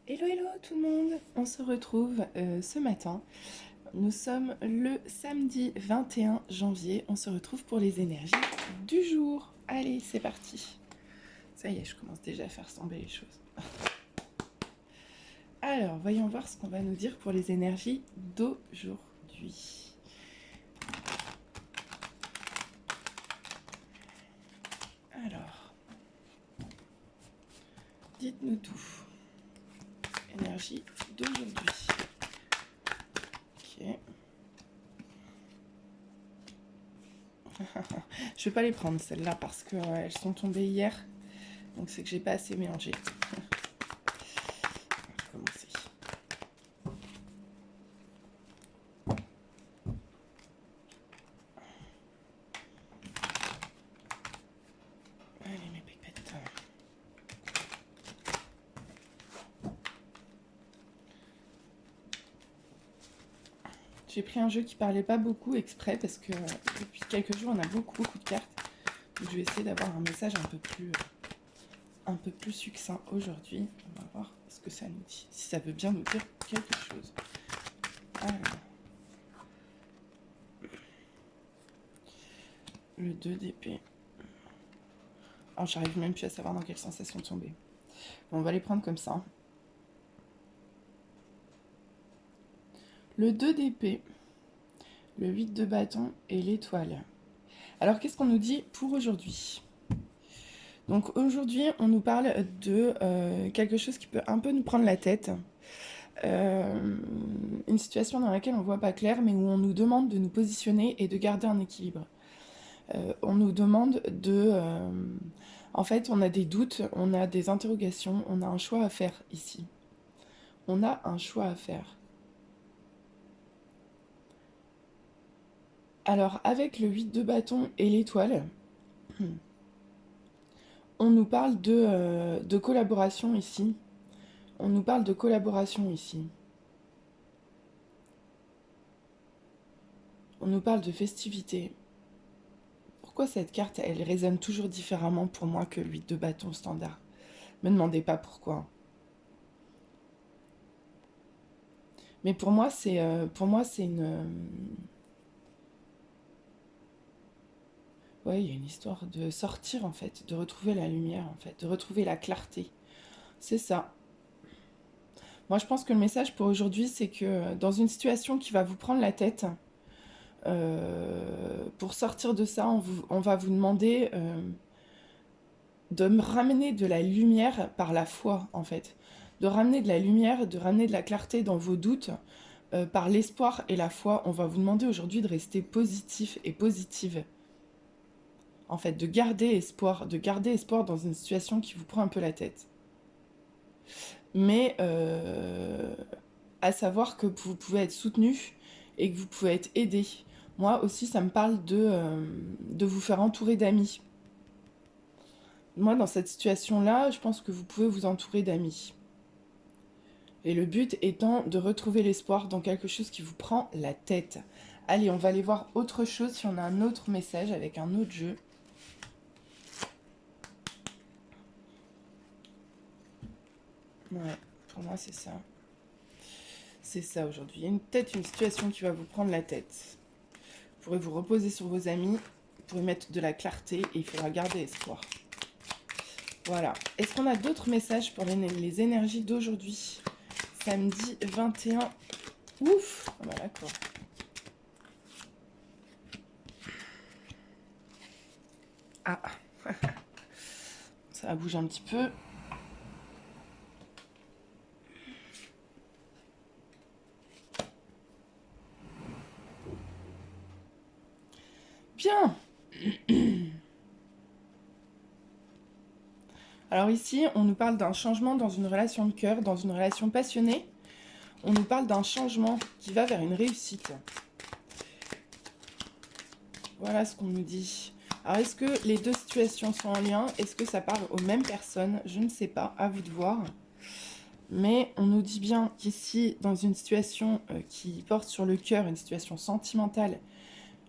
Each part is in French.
Hello hello tout le monde, on se retrouve ce matin. Nous sommes le samedi 21 janvier, on se retrouve pour les énergies du jour. Allez, c'est parti. Ça y est, je commence déjà à faire sembler les choses. Alors, voyons voir ce qu'on va nous dire pour les énergies d'aujourd'hui. Alors, dites-nous tout. Énergie d'aujourd'hui. Ok. Je vais pas les prendre celles-là parce qu'elles sont tombées hier. Donc c'est que j'ai pas assez mélangé. On va commencer. Allez mes pépettes. J'ai pris un jeu qui parlait pas beaucoup exprès parce que depuis quelques jours on a beaucoup de cartes. Donc je vais essayer d'avoir un message un peu plus succinct aujourd'hui. On va voir ce que ça nous dit, si ça veut bien nous dire quelque chose. Alors, le 2 d'épée. Alors j'arrive même plus à savoir dans quelle sensation tomber. Bon, on va les prendre comme ça. Le 2 d'épée, le 8 de bâton et l'étoile. Alors qu'est-ce qu'on nous dit pour aujourd'hui ? Donc aujourd'hui, on nous parle de quelque chose qui peut un peu nous prendre la tête. Une situation dans laquelle on ne voit pas clair, mais où on nous demande de nous positionner et de garder un équilibre. On nous demande de... en fait, on a des doutes, on a des interrogations, on a un choix à faire ici. On a un choix à faire. Alors, avec le 8 de bâton et l'étoile, on nous parle de collaboration ici. On nous parle de collaboration ici. On nous parle de festivité. Pourquoi cette carte, elle résonne toujours différemment pour moi que le 8 de bâton standard ? Me demandez pas pourquoi. Mais pour moi, c'est une... Ouais, il y a une histoire de sortir, en fait, de retrouver la lumière, en fait, de retrouver la clarté. C'est ça. Moi, je pense que le message pour aujourd'hui, c'est que dans une situation qui va vous prendre la tête, pour sortir de ça, on va vous demander de me ramener de la lumière par la foi, en fait. De ramener de la lumière, de ramener de la clarté dans vos doutes, par l'espoir et la foi. On va vous demander aujourd'hui de rester positif et positive. En fait, de garder espoir dans une situation qui vous prend un peu la tête. Mais à savoir que vous pouvez être soutenu et que vous pouvez être aidé. Moi aussi, ça me parle de vous faire entourer d'amis. Moi, dans cette situation-là, je pense que vous pouvez vous entourer d'amis. Et le but étant de retrouver l'espoir dans quelque chose qui vous prend la tête. Allez, on va aller voir autre chose si on a un autre message avec un autre jeu. Ouais, pour moi, c'est ça. C'est ça aujourd'hui. Il y a peut-être une situation qui va vous prendre la tête. Vous pourrez vous reposer sur vos amis, vous pourrez mettre de la clarté et il faudra garder espoir. Voilà. Est-ce qu'on a d'autres messages pour les énergies d'aujourd'hui ? Samedi 21. Ouf. Ah bah d'accord. Ah. Ça va bouger un petit peu. Bien. Alors ici, on nous parle d'un changement dans une relation de cœur, dans une relation passionnée. On nous parle d'un changement qui va vers une réussite. Voilà ce qu'on nous dit. Alors, est-ce que les deux situations sont en lien? Est-ce que ça parle aux mêmes personnes? Je ne sais pas, à vous de voir. Mais on nous dit bien qu'ici, dans une situation qui porte sur le cœur, une situation sentimentale,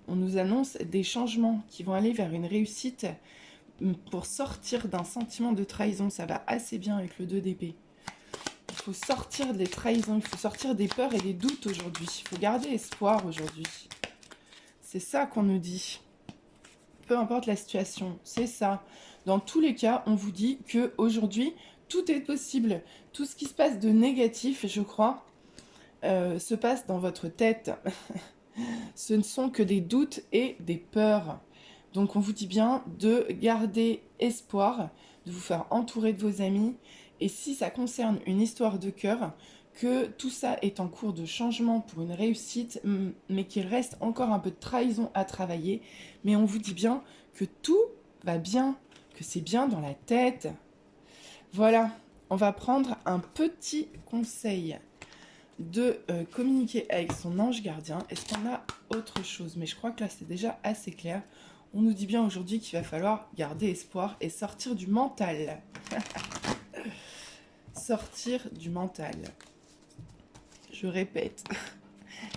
on nous annonce des changements qui vont aller vers une réussite pour sortir d'un sentiment de trahison. Ça va assez bien avec le 2 d'épée. faut sortir des trahisons, il faut sortir des peurs et des doutes aujourd'hui. Il faut garder espoir aujourd'hui. C'est ça qu'on nous dit. Peu importe la situation, c'est ça. Dans tous les cas, on vous dit que aujourd'hui, tout est possible. Tout ce qui se passe de négatif, je crois, se passe dans votre tête. Ce ne sont que des doutes et des peurs. Donc on vous dit bien de garder espoir, de vous faire entourer de vos amis. Et si ça concerne une histoire de cœur, que tout ça est en cours de changement pour une réussite, mais qu'il reste encore un peu de trahison à travailler. Mais on vous dit bien que tout va bien, que c'est bien dans la tête. Voilà, on va prendre un petit conseil de communiquer avec son ange gardien. Est-ce qu'on a autre chose? Mais je crois que là, c'est déjà assez clair. On nous dit bien aujourd'hui qu'il va falloir garder espoir et sortir du mental. Sortir du mental. Je répète.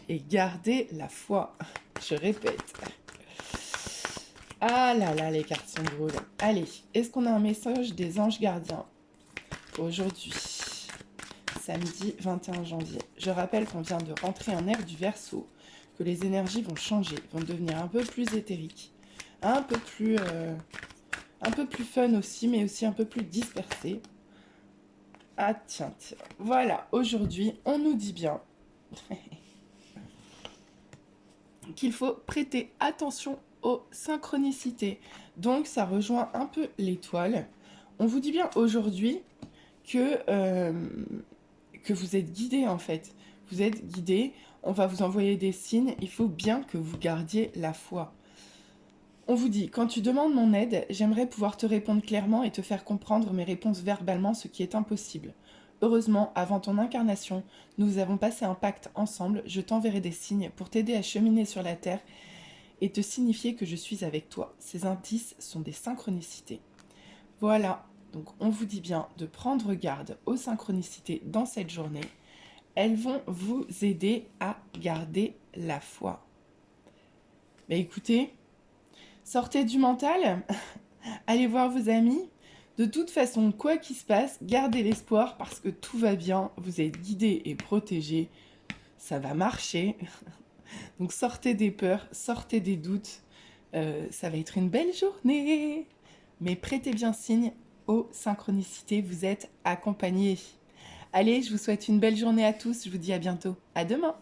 Et garder la foi. Je répète. Ah là là, les cartes sont drôles. Allez, est-ce qu'on a un message des anges gardiens aujourd'hui, samedi 21 janvier. Je rappelle qu'on vient de rentrer en ère du Verseau, que les énergies vont changer, vont devenir un peu plus éthériques, un peu plus fun aussi, mais aussi un peu plus dispersées. Ah tiens, tiens. Voilà, aujourd'hui, on nous dit bien qu'il faut prêter attention aux synchronicités. Donc, ça rejoint un peu l'étoile. On vous dit bien aujourd'hui que vous êtes guidé en fait. Vous êtes guidé, on va vous envoyer des signes, il faut bien que vous gardiez la foi. On vous dit, quand tu demandes mon aide, j'aimerais pouvoir te répondre clairement et te faire comprendre mes réponses verbalement, ce qui est impossible. Heureusement, avant ton incarnation, nous avons passé un pacte ensemble, je t'enverrai des signes pour t'aider à cheminer sur la Terre et te signifier que je suis avec toi. Ces indices sont des synchronicités. Voilà, donc on vous dit bien de prendre garde aux synchronicités dans cette journée. Elles vont vous aider à garder la foi. Mais écoutez, sortez du mental, allez voir vos amis. De toute façon, quoi qu'il se passe, gardez l'espoir parce que tout va bien, vous êtes guidés et protégés, ça va marcher. Donc sortez des peurs, sortez des doutes, ça va être une belle journée. Mais prêtez bien signe aux synchronicités, vous êtes accompagnés. Allez, je vous souhaite une belle journée à tous, je vous dis à bientôt. À demain!